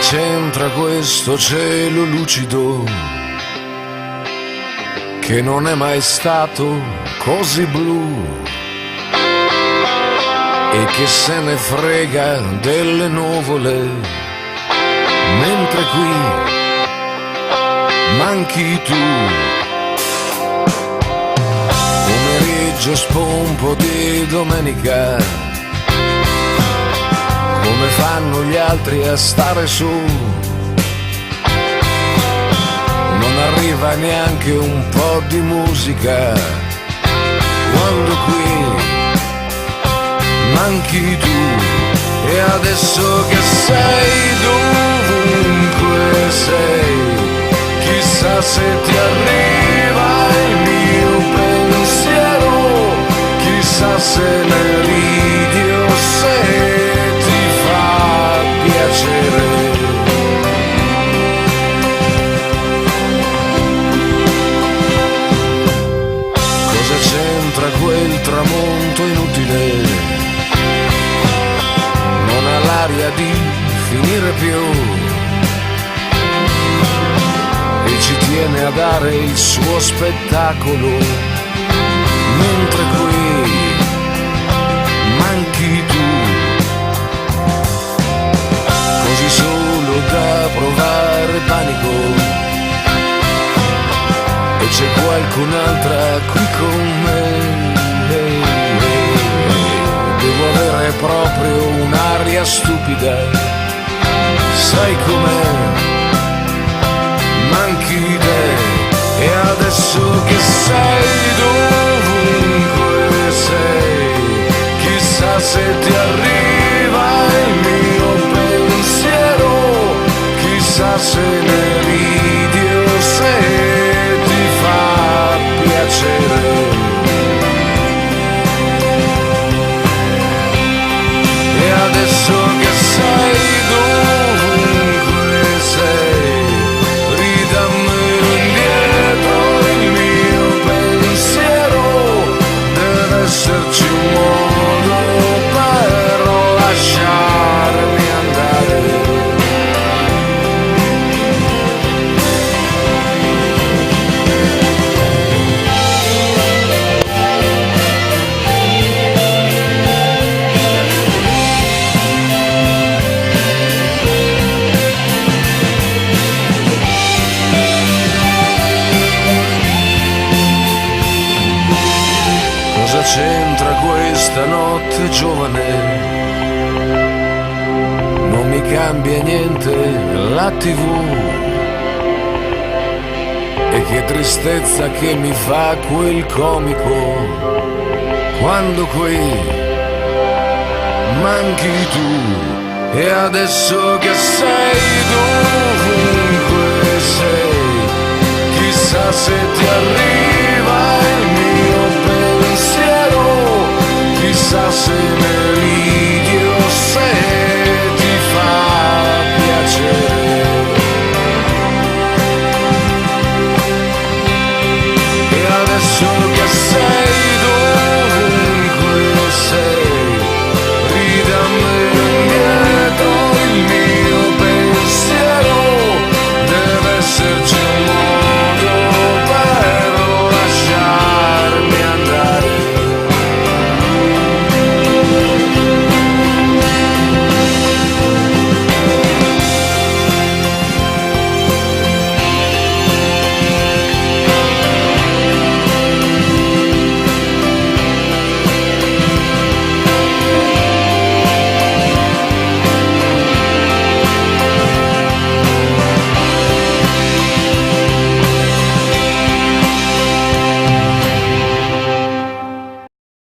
c'entra questo cielo lucido che non è mai stato così blu e che se ne frega delle nuvole, mentre qui manchi tu. Pomeriggio spompo di domenica, come fanno gli altri a stare su, non arriva neanche un po' di musica, quando qui manchi tu. E adesso che sei dovunque sei, chissà se ti arriva il mio pensiero, chissà se ne ridi o se ti fa piacere. Cosa c'entra quel tramonto inutile? Non ha l'aria di finire più e ci tiene a dare il suo spettacolo, mentre qui manchi tu, così solo da provare panico. E c'è qualcun'altra qui con me, devo avere proprio un'aria stupida, sai com'è, manchi te. E adesso che sei dovunque sei, chissà se ti arriva il mio pensiero, chissà se ne ridi o se ti fa piacere. E adesso che sei dovunque sei, ridammelo indietro il mio pensiero, deve esserci un modo per lasciarmi andare. Cosa c'entra questa notte giovane? Non mi cambia niente la TV. E che tristezza che mi fa quel comico, quando qui manchi tu. E adesso che sei dovunque sei, chissà se ti arriva il mio pensiero, chissà se ne